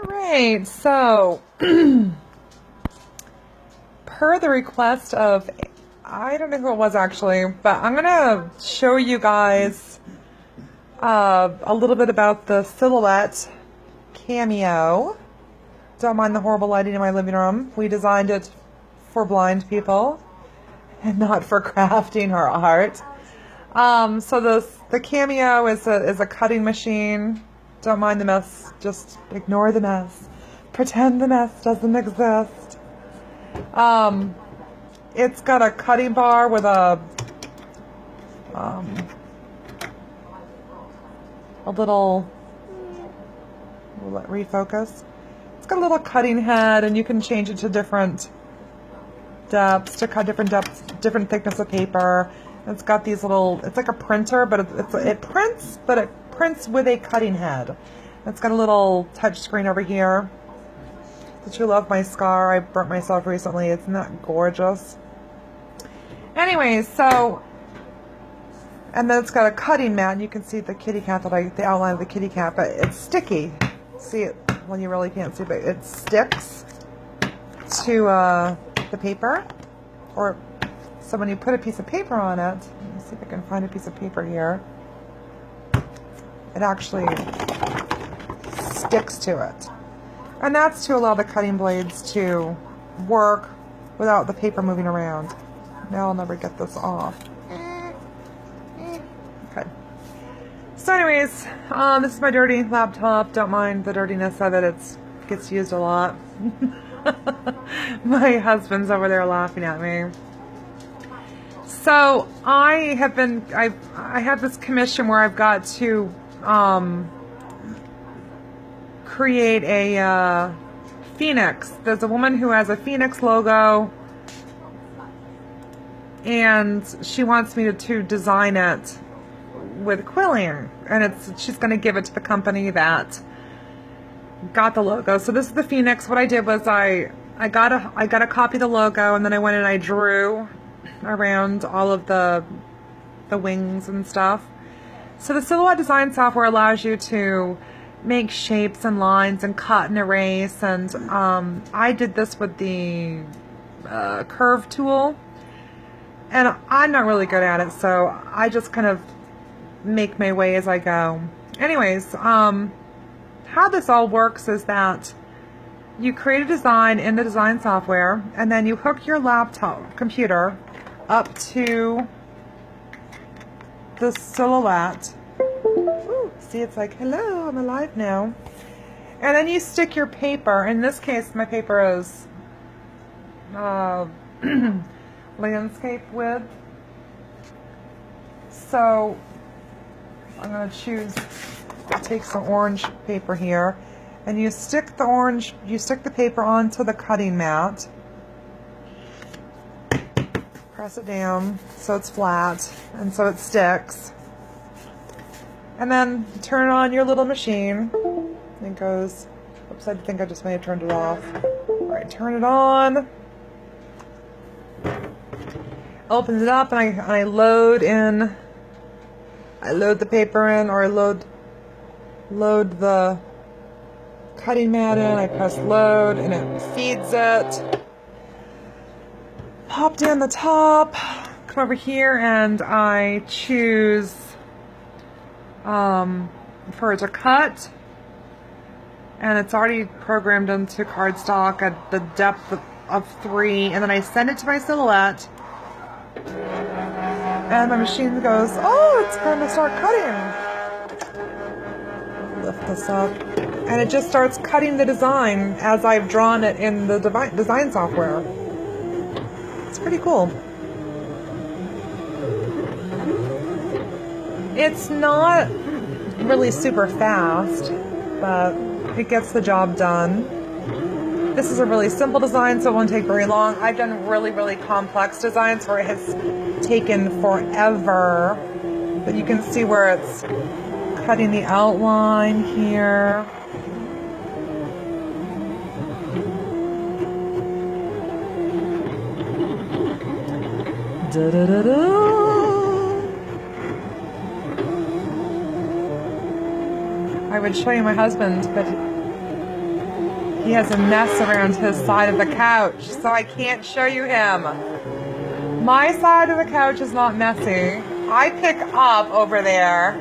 Right, so per the request of, I don't know who it was actually, but I'm gonna show you guys a little bit about the Silhouette Cameo. Don't mind the horrible lighting in my living room. We designed it for blind people and not for crafting or art. So the Cameo is a cutting machine. Don't mind the mess, just ignore the mess. Pretend the mess doesn't exist. It's got a cutting bar with a little, will it refocus? It's got a little cutting head, and you can change it to different depths, to cut different depths, different thickness of paper. It's got these little, it's like a printer, but it prints, but it prints with a cutting head. It's got a little touch screen over here. Did you love my scar? I burnt myself recently. Isn't that gorgeous? Anyways, so, and then it's got a cutting mat, and you can see the kitty cat the outline of the kitty cat, but it's sticky. See it when you really can't see, but it sticks to the paper, or so when you put a piece of paper on it, let me see if I can find a piece of paper here, it actually sticks to it. And that's to allow the cutting blades to work without the paper moving around. Now I'll never get this off. Okay. So anyways, this is my dirty laptop. Don't mind the dirtiness of it. It gets used a lot. My husband's over there laughing at me. So I have this commission where I've got to create a phoenix. There's a woman who has a phoenix logo, and she wants me to design it with quilling, and she's going to give it to the company that got the logo. So this is the phoenix. What I did was I got a copy of the logo, and then I went and I drew around all of the wings and stuff. So the Silhouette design software allows you to make shapes and lines and cut and erase, and I did this with the curve tool, and I'm not really good at it, so I just kind of make my way as I go. Anyways, how this all works is that you create a design in the design software, and then you hook your laptop computer up to the Silhouette. Ooh, see, it's like, hello, I'm alive now. And then you stick your paper. In this case, my paper is landscape width. So I'm going to choose, I'll take some orange paper here, and you stick the paper onto the cutting mat. Press it down so it's flat and so it sticks. And then turn on your little machine. It goes, oops, I think I just may have turned it off. All right, turn it on. Opens it up, and I load the paper in, or I load the cutting mat in. I press load, and it feeds it. Pop down the top, come over here, and I choose for it to cut, and it's already programmed into cardstock at the depth of 3, and then I send it to my Silhouette, and my machine goes, oh, it's going to start cutting. Lift this up, and it just starts cutting the design as I've drawn it in the design software. It's pretty cool. It's not really super fast, but it gets the job done. This is a really simple design, so it won't take very long. I've done really, really complex designs where it has taken forever, but you can see where it's cutting the outline here. I would show you my husband, but He has a mess around his side of the couch, so I can't show you him. My side of the couch is not messy. I pick up over there.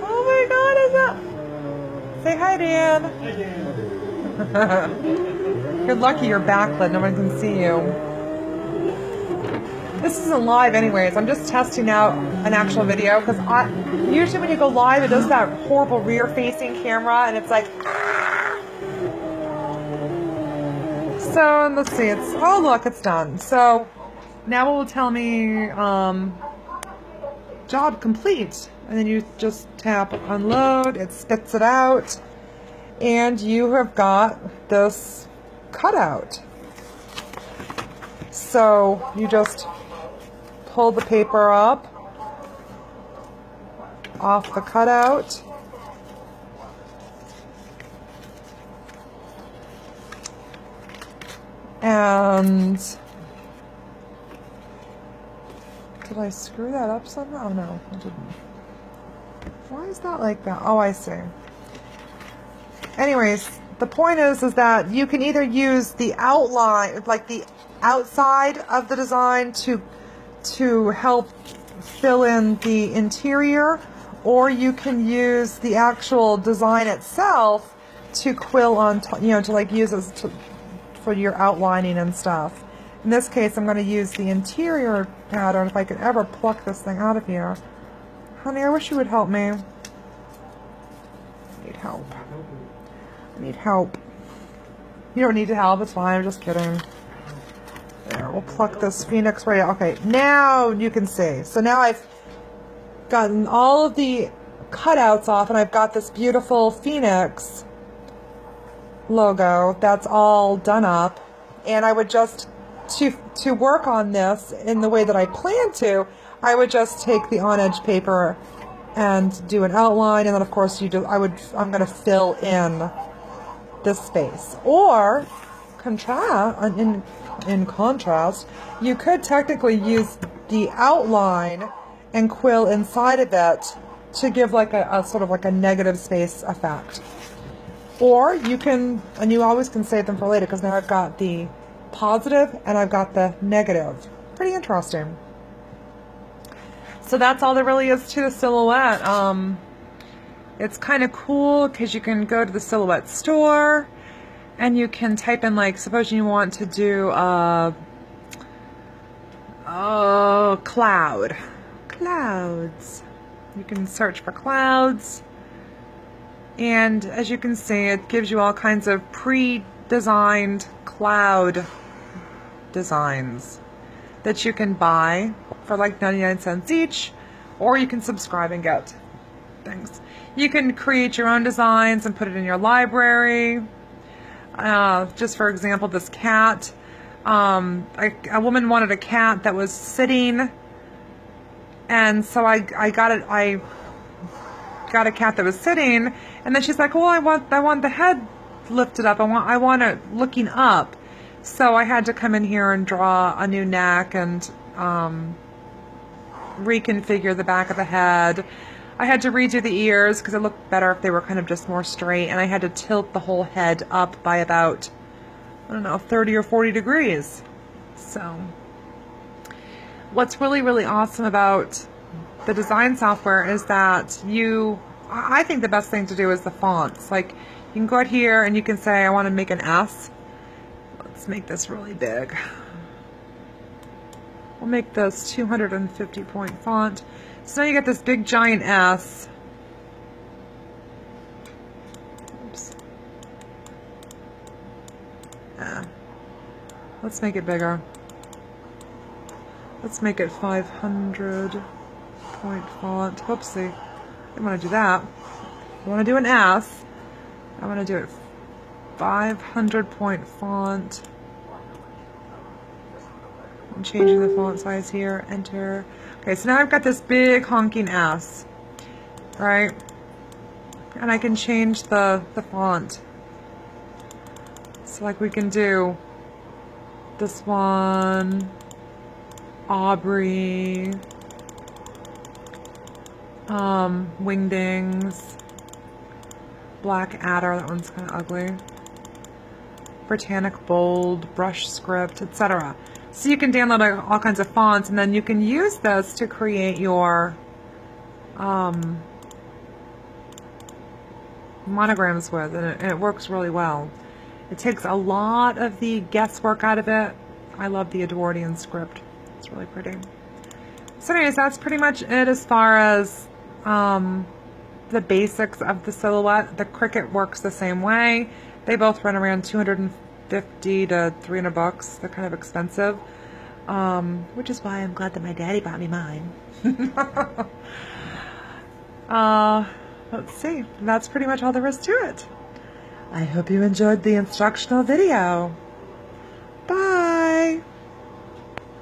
Oh my God, is that? Say hi, Dan. Hi, Dan. You're lucky you're backlit. No one can see you. This isn't live anyways. I'm just testing out an actual video because usually when you go live, it does that horrible rear-facing camera and it's like... So, let's see. Oh, look, it's done. So, now it will tell me job complete. And then you just tap unload. It spits it out. And you have got this cutout. So, you just pull the paper up off the cutout. And did I screw that up somehow? Oh, no, I didn't. Why is that like that? Oh, I see. Anyways, the point is that you can either use the outline, like the outside of the design to help fill in the interior, or you can use the actual design itself to quill on, to like use as for your outlining and stuff. In this case, I'm going to use the interior pattern if I could ever pluck this thing out of here. Honey, I wish you would help me. I need help. I need help. You don't need to help, it's fine, I'm just kidding. There, we'll pluck this phoenix right out. Okay, now you can see. So now I've gotten all of the cutouts off and I've got this beautiful phoenix logo that's all done up. And I would just, to work on this in the way that I plan to, I would just take the on-edge paper and do an outline, and then of course I'm going to fill in this space. Or in contrast, you could technically use the outline and quill inside of it to give like a sort of like a negative space effect. Or you can, and you always can save them for later because now I've got the positive and I've got the negative. Pretty interesting. So that's all there really is to the silhouette. It's kind of cool because you can go to the silhouette store and you can type in, like, suppose you want to do clouds. You can search for clouds. And as you can see, it gives you all kinds of pre-designed cloud designs that you can buy for like 99 cents each, or you can subscribe and get things. You can create your own designs and put it in your library. Just for example, this cat. A woman wanted a cat that was sitting, and so I got it. I got a cat that was sitting, and then she's like, "Well, I want the head lifted up. I want it looking up." So I had to come in here and draw a new neck and reconfigure the back of the head. I had to redo the ears because it looked better if they were kind of just more straight, and I had to tilt the whole head up by about, I don't know, 30 or 40 degrees. So what's really, really awesome about the design software is that I think the best thing to do is the fonts. Like, you can go out here and you can say, I want to make an S. Let's make this really big. We'll make this 250 point font. So now you get this big giant S. Oops. Let's make it bigger. Let's make it 500 point font. Whoopsie. I don't want to do that. I want to do an S. I want to do it 500 point font. I'm changing the font size here. Enter. Okay, so now I've got this big honking S, right? And I can change the font. So like we can do this one, Aubrey, Wingdings, Black Adder, that one's kind of ugly, Britannic Bold, Brush Script, etc. So you can download all kinds of fonts, and then you can use this to create your monograms with, and it works really well. It takes a lot of the guesswork out of it. I love the Edwardian script. It's really pretty. So anyways, that's pretty much it as far as the basics of the silhouette. The Cricut works the same way. They both run around $250 to $300. They're kind of expensive, which is why I'm glad that my daddy bought me mine. Let's see. That's pretty much all there is to it. I hope you enjoyed the instructional video.